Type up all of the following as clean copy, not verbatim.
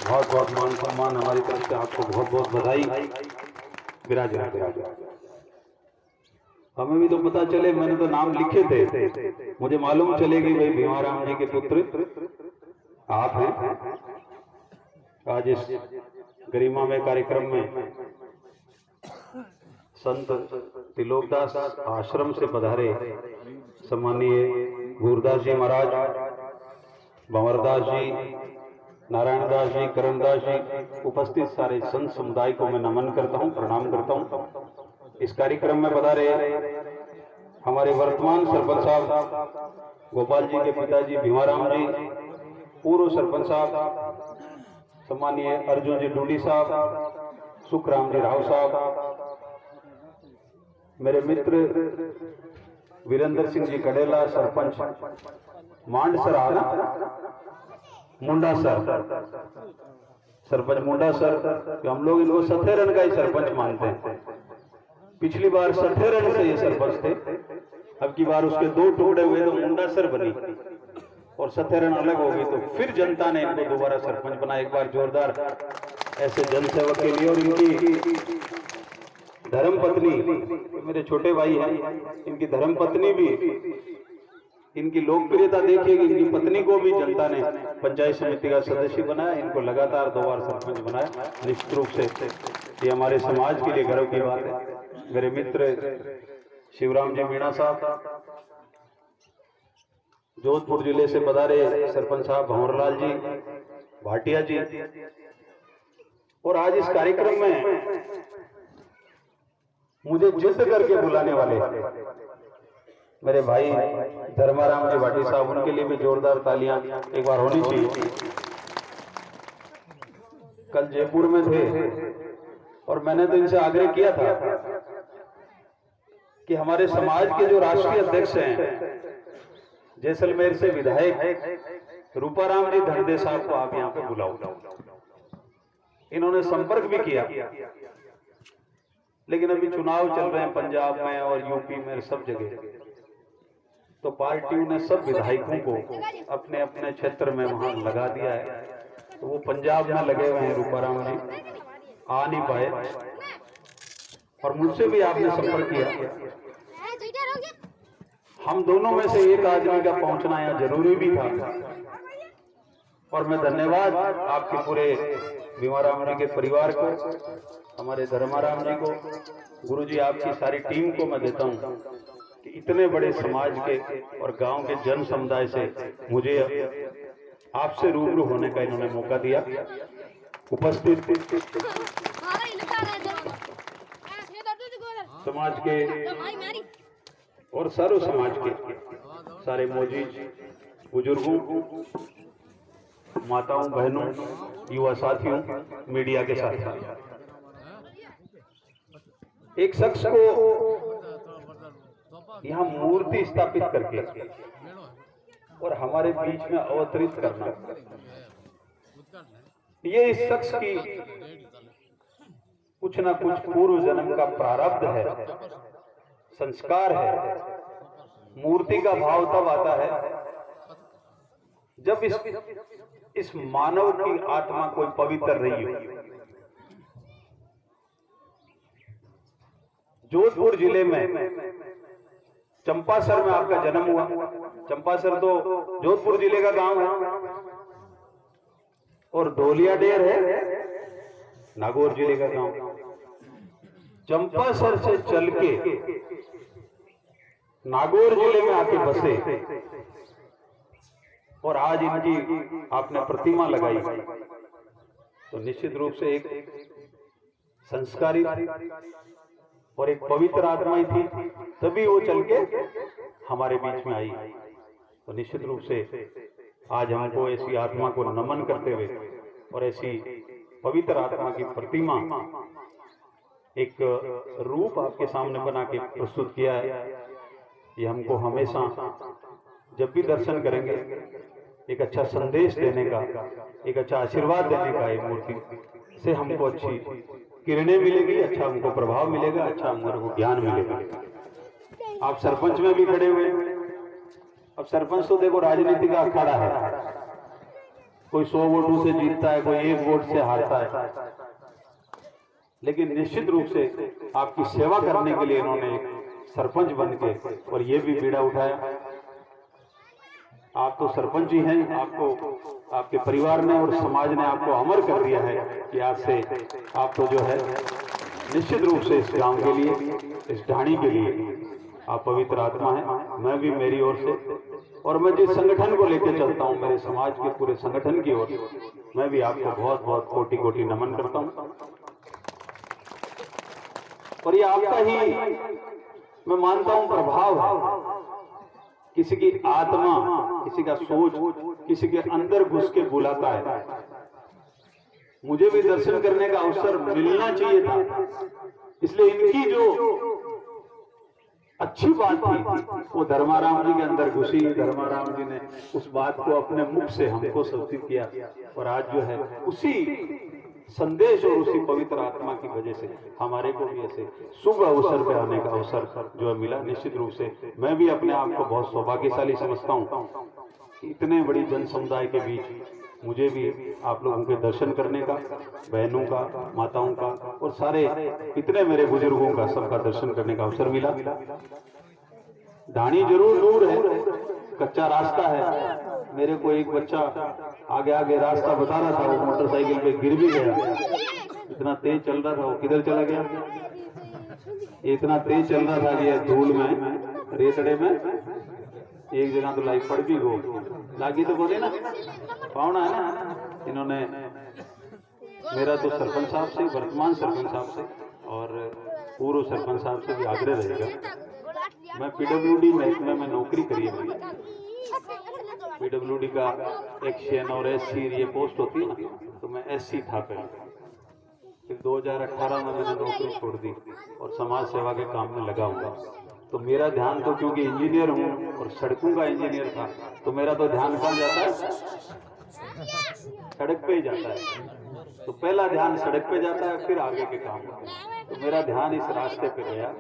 बहुत बहुत मान सम्मान हमारी तरफ से आपको बहुत बहुत बधाई। विराज विराज। हमें भी तो पता चले, मैंने तो नाम लिखे थे, मुझे मालूम चलेगी भाई भीमाराम जी के पुत्र आप हैं। आज इस गरिमामय कार्यक्रम में संत त्रिलोकदास आश्रम से पधारे सम्मानीय गुरुदास जी महाराज, भंवरदास जी, नारायणदास जी, करणदास जी, उपस्थित सारे संत समुदाय को मैं नमन करता हूं, प्रणाम करता हूं। इस कार्यक्रम में पधारे हमारे वर्तमान सरपंच साहब गोपाल जी के पिताजी भीमाराम जी, पूर्व सरपंच साहब सम्मानीय अर्जुन जी डूडी साहब, सुखराम जी राव साहब, मेरे मित्र वीरेंद्र सिंह जी कडेला, सरपंच मांडसर आना मुंडा सर, सरपंच मुंडा सर, हम लोग इनको सथेरन का ही सरपंच मानते हैं। पिछली बार सथेरन से ये सरपंच थे, अब की बार उसके दो टुकड़े हुए तो मुंडा सर बनी और सथेरन अलग हो गई, तो फिर जनता ने इनको दोबारा सरपंच बनाया। एक बार जोरदार ऐसे जनसेवक के लिए। और इनकी धर्म पत्नी, मेरे छोटे भाई हैं, इनकी धर्म पत्नी भी, इनकी लोकप्रियता देखिए कि इनकी पत्नी को भी जनता ने पंचायत समिति का सदस्य बनाया, इनको लगातार 2 बार सरपंच बनाया। निश्चित रूप से ये हमारे समाज के लिए गर्व की बात है। मेरे मित्र शिवराम जी मीणा साहब, जोधपुर जिले से पधारे सरपंच साहब भंवरलाल जी भाटिया जी, और आज इस कार्यक्रम में मुझे जिद करके बुलाने वाले मेरे भाई धर्माराम जी भाटी साहब, उनके लिए भी जोरदार तालियां एक बार होनी चाहिए। कल जयपुर में थे और मैंने तो इनसे आग्रह किया था कि हमारे समाज के जो राष्ट्रीय अध्यक्ष हैं, जैसलमेर से विधायक रूपाराम जी धनदे साहब को आप यहाँ पे बुलाओ। इन्होंने संपर्क भी किया, लेकिन अभी चुनाव चल रहे हैं पंजाब में और यूपी में सब जगह, तो पार्टियों ने सब विधायकों को अपने अपने क्षेत्र में वहां लगा दिया है, तो वो पंजाब में लगे हुए हैं। रूपाराम जी आ नहीं पाए और मुझसे भी आपने संपर्क किया। हम दोनों में से एक आदमी का पहुंचना यहाँ जरूरी भी था, और मैं धन्यवाद आपके पूरे भीमाराम जी के परिवार को, हमारे धर्माराम जी को, गुरुजी आपकी सारी टीम को मैं देता हूं कि इतने बड़े समाज के और गांव के जन समुदाय से मुझे आपसे रूबरू होने का इन्होंने मौका दिया। उपस्थित समाज के और सर्व समाज के सारे मौजूद बुजुर्गों, माताओं, बहनों, युवा साथियों, मीडिया के साथ एक शख्स को यहाँ मूर्ति स्थापित करके और हमारे बीच में अवतरित करना, ये इस शख्स की कुछ ना कुछ पूर्व जन्म का प्रारब्ध है, संस्कार है। मूर्ति का भाव तब आता है जब इस मानव की आत्मा कोई पवित्र रही हो। जोधपुर जिले में चंपासर में आपका जन्म हुआ। चंपासर तो जोधपुर जिले का गांव है, और ढोलियाडेर है नागौर जिले का गांव। चंपासर से चल के नागौर जिले में आके बसे, और आज इनकी आपने प्रतिमा लगाई, तो निश्चित रूप से एक संस्कारी और एक पवित्र आत्मा ही थी, तभी वो चल के हमारे बीच में आई। तो निश्चित रूप से आज हमको ऐसी आत्मा को नमन करते हुए और ऐसी पवित्र आत्मा की प्रतिमा, एक रूप आपके सामने बना के प्रस्तुत किया है। ये हमको हमेशा जब भी दर्शन करेंगे एक अच्छा संदेश देने का, एक अच्छा आशीर्वाद देने का, ये मूर्ति से हमको अच्छी किरणें मिलेगी, अच्छा हमको प्रभाव मिलेगा, अच्छा हमको ज्ञान मिलेगा। आप सरपंच में भी खड़े हुए, अब सरपंच तो देखो राजनीति का अखाड़ा है, कोई 100 वोटों से जीतता है, कोई 1 वोट से हारता है, लेकिन निश्चित रूप से आपकी सेवा करने के लिए इन्होंने एक सरपंच बन के और ये भी बीड़ा उठाया। आप तो सरपंच ही हैं, आपको आपके परिवार ने और समाज ने आपको अमर कर दिया है कि आज से आप तो जो है निश्चित रूप से इस गांव के लिए, इस ढाणी के लिए आप पवित्र आत्मा हैं। मैं भी मेरी ओर से, और मैं जिस संगठन को लेकर चलता हूं, मेरे समाज के पूरे संगठन की ओर, मैं भी आपको बहुत बहुत कोटि कोटि नमन करता हूं। और ये आपका ही मैं मानता हूं प्रभाव है। किसी की आत्मा, किसी का सोच किसी के अंदर घुस के बुलाता है। मुझे भी दर्शन करने का अवसर मिलना चाहिए था, इसलिए इनकी जो अच्छी बात थी वो धर्माराम जी के अंदर घुसी। धर्माराम जी ने उस बात को अपने मुख से हमको सूचित किया, और आज जो है उसी संदेश और उसी पवित्र आत्मा की वजह से हमारे को भी ऐसे शुभ अवसर पे आने का अवसर जो मिला। निश्चित रूप से मैं भी अपने आप को बहुत सौभाग्यशाली समझता हूँ। इतने बड़ी जन समुदाय के बीच मुझे भी आप लोगों के दर्शन करने का, बहनों का, माताओं का और सारे इतने मेरे बुजुर्गों का सबका दर्शन करने का अवसर मिला। ढाणी जरूर दूर है, कच्चा रास्ता है। मेरे को एक बच्चा आगे आगे रास्ता बता रहा था, वो मोटरसाइकिल पे गिर भी गया। इतना तेज चल रहा था, वो किधर चला गया? इतना तेज चल रहा था कि धूल में, रेतड़े में एक जगह तो लाइफ पड़ भी गो लागी तो बोले ना पावना है ना। इन्होंने मेरा तो सरपंच साहब से, वर्तमान सरपंच साहब से और पूर्व सरपंच साहब से भी आग्रह रहेगा। मैं पीडब्ल्यूडी महकमे में नौकरी करी है। पीडब्ल्यूडी का एक्शन और एससी ये पोस्ट होती है ना, तो मैं एससी था पहले। फिर 2018 में मैंने नौकरी छोड़ दी और समाज सेवा के काम में लगा हुआ। तो मेरा ध्यान तो, क्योंकि इंजीनियर हूँ और सड़कों का इंजीनियर था, तो मेरा तो ध्यान कहाँ जाता है? सड़क पे ही जाता है। तो पहला ध्यान सड़क पे जाता है, फिर आगे के काम। तो मेरा ध्यान इस रास्ते पे गया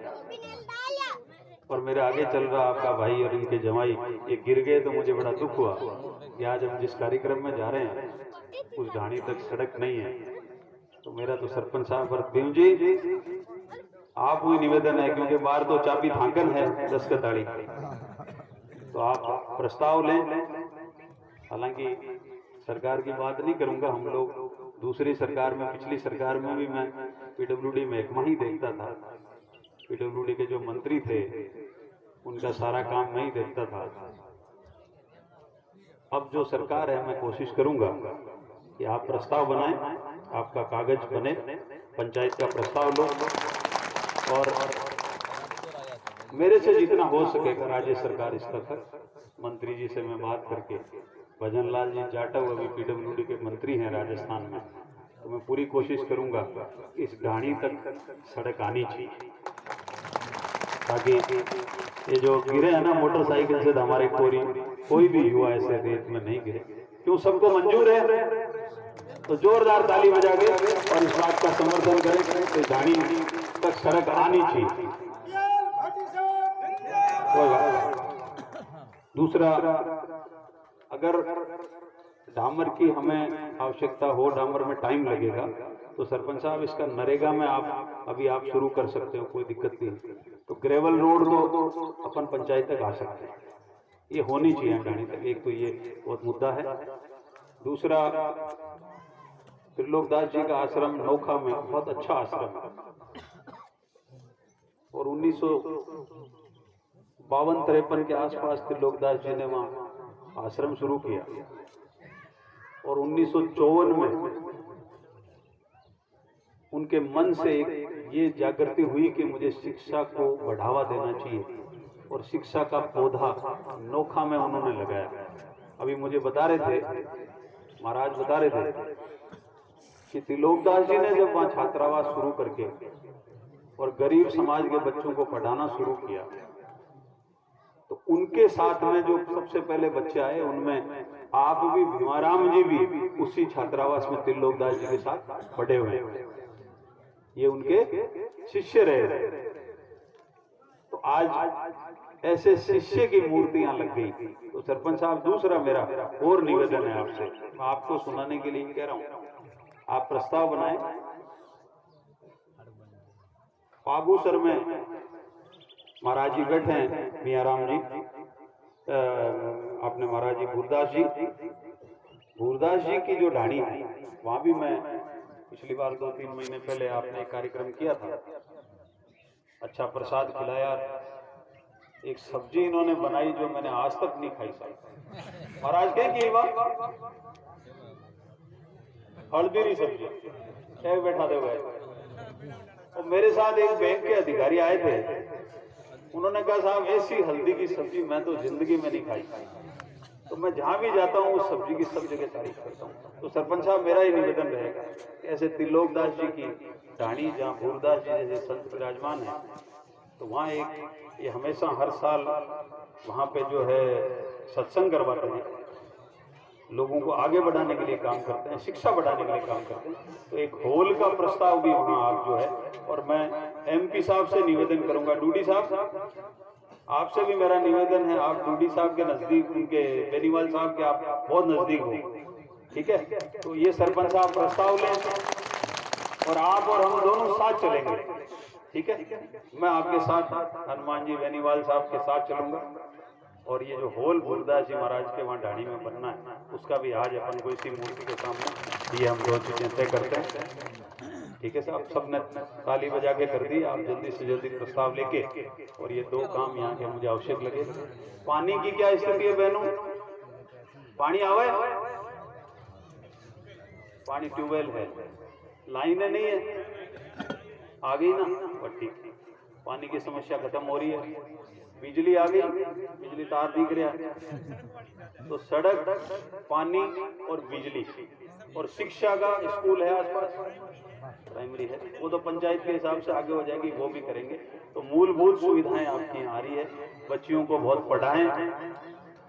और मेरे आगे चल रहा आपका भाई और इनके जमाई ये गिर गए। तो मुझे बड़ा दुख हुआ कि आज हम जिस कार्यक्रम में जा रहे हैं उस ढाणी तक सड़क नहीं है। तो मेरा तो सरपंच साहब देव जी आप हुई निवेदन है, क्योंकि बाहर तो चाबी थांकन है 10 का ताड़ी, तो आप प्रस्ताव लें। हालांकि सरकार की बात नहीं करूंगा, हम लोग दूसरी सरकार में, पिछली सरकार में भी मैं पीडब्ल्यूडी महकमा ही देखता था। पीडब्ल्यूडी के जो मंत्री थे उनका सारा काम मैं ही देखता था। अब जो सरकार है, मैं कोशिश करूंगा कि आप प्रस्ताव बनाएं, आपका कागज बने, पंचायत का प्रस्ताव लो और मेरे से जितना हो सकेगा राज्य सरकार स्तर तक मंत्री जी से मैं बात करके, भजन लाल जी जाटव अभी पीडब्ल्यूडी के मंत्री हैं राजस्थान में, तो मैं पूरी कोशिश करूंगा इस ढाणी तक सड़क आनी चाहिए, ताकि ये जो गिरे है ना मोटरसाइकिल से, हमारे कोई भी युवा ऐसे रेत में नहीं गिरे। क्यों सबको मंजूर है? तो जोरदार ताली बजा के और इस बात का समर्थन करें कि ढाणी तक सड़क आनी चाहिए। दूसरा, अगर डामर की हमें आवश्यकता हो, डामर में टाइम लगेगा, तो सरपंच साहब इसका नरेगा में आप शुरू कर सकते हो, कोई दिक्कत नहीं। तो ग्रेवल रोड तो अपन पंचायत तक आ सकते हैं, ये होनी चाहिए ढाणी तक। एक तो ये बहुत मुद्दा है। दूसरा, त्रिलोकदास जी का आश्रम नोखा में बहुत अच्छा आश्रम है और 1952-53 के आसपास त्रिलोकदास जी ने वहाँ आश्रम शुरू किया और 1954 में उनके मन से ये जागृति हुई कि मुझे शिक्षा को बढ़ावा देना चाहिए और शिक्षा का पौधा नोखा में उन्होंने लगाया। अभी मुझे बता रहे थे, महाराज बता रहे थे कि त्रिलोकदास जी ने जब वहाँ छात्रावास शुरू करके और गरीब समाज के बच्चों को पढ़ाना शुरू किया, तो उनके साथ में जो सबसे पहले बच्चे आए उनमें आप भी, भीमाराम जी भी उसी छात्रावास में त्रिलोकदास जी के साथ पढ़े हुए हैं, ये उनके शिष्य रहे। तो आज ऐसे शिष्य की मूर्तियां लग गई। तो सरपंच साहब दूसरा मेरा और निवेदन है आपसे, मैं आपको सुनाने के लिए कह रहा हूं, आप प्रस्ताव बनाएं। पागूसर में महाराज जी बैठे हैं, मियाँ राम जी, अपने महाराज जी भूरदास जी की जो ढाणी है, वहां भी मैं पिछली बार 2-3 महीने पहले आपने एक कार्यक्रम किया था, अच्छा प्रसाद खिलाया। एक सब्जी इन्होंने बनाई जो मैंने आज तक नहीं खाई साहब। महाराज कहें कि हल्दी सब्जी क्या बैठा दे गए। और मेरे साथ एक बैंक के अधिकारी आए थे, उन्होंने कहा साहब ऐसी हल्दी की सब्जी मैं तो जिंदगी में नहीं खाई। तो मैं जहां भी जाता हूँ उस सब्जी की सब जगह तारीफ करता हूँ। तो सरपंच साहब मेरा ही निवेदन रहेगा, ऐसे त्रिलोकदास जी की ढाणी जहाँ भूरदास जी जैसे संत विराजमान है, तो वहाँ एक ये हमेशा हर साल वहाँ पे जो है सत्संग करवाते हैं, लोगों को आगे बढ़ाने के लिए काम करते हैं, शिक्षा बढ़ाने के लिए काम करते हैं। तो एक हॉल का प्रस्ताव भी वहाँ आप जो है, और मैं MP साहब से निवेदन करूंगा, डूडी साहब आपसे भी मेरा निवेदन है, आप डूडी साहब के नजदीक, उनके बेनीवाल साहब के आप बहुत नजदीक हो, ठीक है। तो ये सरपंच साहब प्रस्ताव लें और आप और हम दोनों साथ चलेंगे, ठीक है। मैं आपके साथ हनुमान जी बेनीवाल साहब के साथ चलूंगा, और ये जो होल भूरदास जी महाराज के वहाँ ढाणी में बनना है, उसका भी आज अपन को इसी मूर्ति के सामने ये हम 2 चीजें तय करते हैं, ठीक है साहब। सबने ताली बजा के कर दी, आप जल्दी से जल्दी प्रस्ताव लेके, और ये 2 काम यहाँ के मुझे आवश्यक लगे। पानी की क्या स्थिति है बहनों, पानी आवे, पानी ट्यूबवेल है, लाइनें नहीं है, आ गई ना, बस ठीक, पानी की समस्या खत्म हो रही है। बिजली आ गई, बिजली तार दिख रहा है। तो सड़क, पानी और बिजली और शिक्षा का स्कूल है आसपास, प्राइमरी है, वो तो पंचायत के हिसाब से आगे हो जाएगी, वो भी करेंगे। तो मूलभूत सुविधाएं आपकी यहाँ आ रही है, बच्चियों को बहुत पढ़ाएं।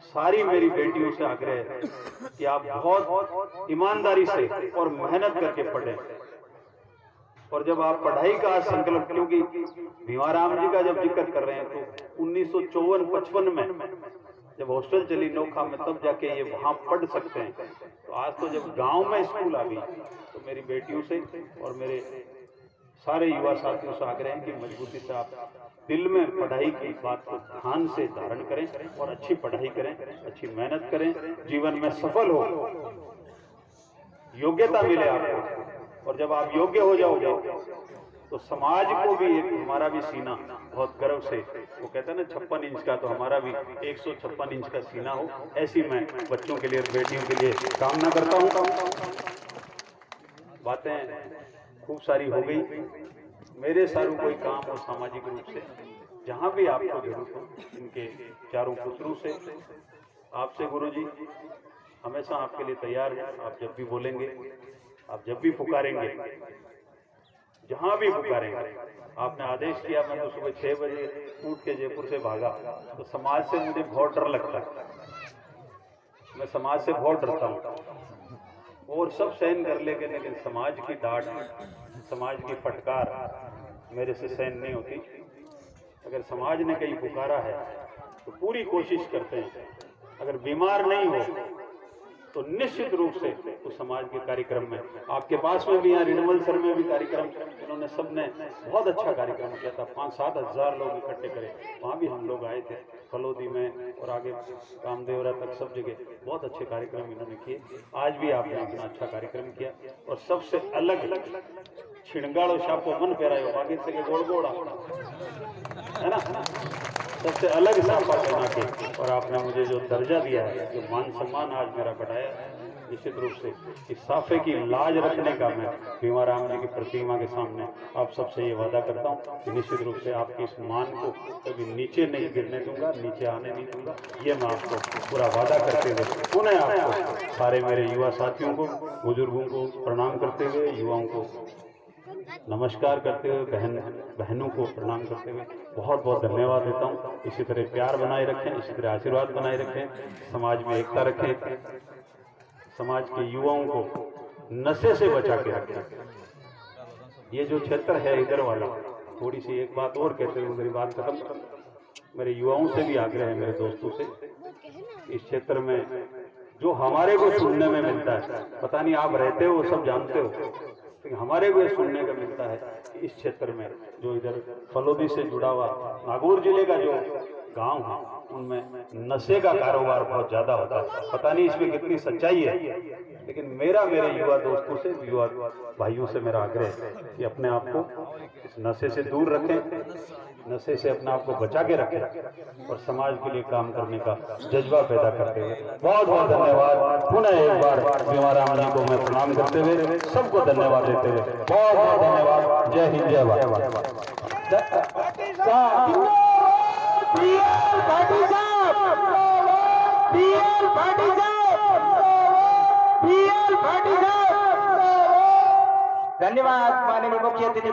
सारी मेरी बेटियों से आग्रह है कि आप बहुत ईमानदारी से और मेहनत करके पढ़ें, और जब आप पढ़ाई का संकल्प, क्योंकि भीमाराम जी का जब जिक्र कर रहे हैं तो 1954-55 में जब हॉस्टल चली नोखा में, तब जाके ये वहां पढ़ सकते हैं। तो आज तो जब गांव में स्कूल आ गई, तो मेरी बेटियों से और मेरे सारे युवा साथियों से आग्रह है कि मजबूती से आप दिल में पढ़ाई की बात को ध्यान से धारण करें और अच्छी पढ़ाई करें, अच्छी मेहनत करें, जीवन में सफल हो, योग्यता मिले आपको। और जब आप योग्य हो जाओगे तो समाज को भी एक, हमारा भी सीना बहुत गर्व से, वो कहते हैं ना 56 इंच का, तो हमारा भी 156 इंच का सीना हो, ऐसी मैं बच्चों के लिए और बेटियों के लिए कामना करता हूँ। बातें खूब सारी हो गई, मेरे सारू कोई काम हो सामाजिक रूप से, जहाँ भी आपको जरूरत हो, इनके चारों पुत्रों से, आपसे गुरुजी हमेशा आपके लिए तैयार है। आप जब भी बोलेंगे, आप जब भी पुकारेंगे, जहां भी पुकारेंगे, आपने आदेश किया, मैं तो सुबह 6 बजे उठ के जयपुर से भागा, तो समाज से मुझे बहुत डर लगता है, मैं समाज से बहुत डरता हूँ, और सब सहन कर लेंगे, लेकिन समाज की डांट, समाज की फटकार मेरे से सहन नहीं होती। अगर समाज ने कहीं पुकारा है तो पूरी कोशिश करते हैं, अगर बीमार नहीं हो तो निश्चित रूप से उस समाज के कार्यक्रम में, आपके पास में भी यहाँ रिनवल सर में भी कार्यक्रम, इन्होंने सबने बहुत अच्छा कार्यक्रम किया था, 5-7 हज़ार लोग इकट्ठे करे, वहाँ भी हम लोग आए थे, फलोदी में और आगे कामदेवरा तक, सब जगह बहुत अच्छे कार्यक्रम इन्होंने किए। आज भी आपने इतना अच्छा कार्यक्रम किया, और सबसे अलग छिड़गाड़ो छापो मन पेरायो बागी से गोड़ गोड़ा, है ना, सबसे अलग साफा बना के, और आपने मुझे जो दर्जा दिया है, जो मान सम्मान आज मेरा बढ़ाया, निश्चित रूप से इस साफे की लाज रखने का मैं भीमाराम जी की प्रतिमा के सामने आप सबसे ये वादा करता हूँ कि निश्चित रूप से आपके इस मान को कभी नीचे नहीं गिरने दूंगा, नीचे आने नहीं दूंगा, ये मैं आपको पूरा वादा करते हुए पुनः आपको, सारे मेरे युवा साथियों को, बुजुर्गों को प्रणाम करते हुए, युवाओं को नमस्कार करते हुए, बहनों को प्रणाम करते हुए बहुत बहुत धन्यवाद देता हूँ। इसी तरह प्यार बनाए रखें, इसी तरह आशीर्वाद बनाए रखें, समाज में एकता रखें, समाज के युवाओं को नशे से बचा के रखें। ये जो क्षेत्र है इधर वाला, थोड़ी सी एक बात और कहते हुए मेरी बात खत्म, मेरे युवाओं से भी आग्रह है, मेरे दोस्तों से, इस क्षेत्र में जो हमारे को सुनने में मिलता है, पता नहीं आप रहते हो सब जानते हो, लेकिन हमारे को ये सुनने को मिलता है कि इस क्षेत्र में जो इधर फलोदी से जुड़ा हुआ नागौर जिले का जो गांव है उनमें नशे का कारोबार बहुत ज्यादा होता है। पता नहीं इसमें कितनी सच्चाई है, लेकिन मेरे युवा दोस्तों से, युवा भाइयों से मेरा आग्रह है कि अपने आप को इस नशे से दूर रखें, नशे से अपने आप को बचा के रखें और समाज के लिए काम करने का जज्बा पैदा करते हुए बहुत बहुत धन्यवाद। पुनः एक बार भीमाराम जी को मैं प्रणाम करते हुए सबको धन्यवाद देते हुए बहुत बहुत धन्यवाद। जय हिंद, जय धन्यवाद माननीय मुख्य अतिथि।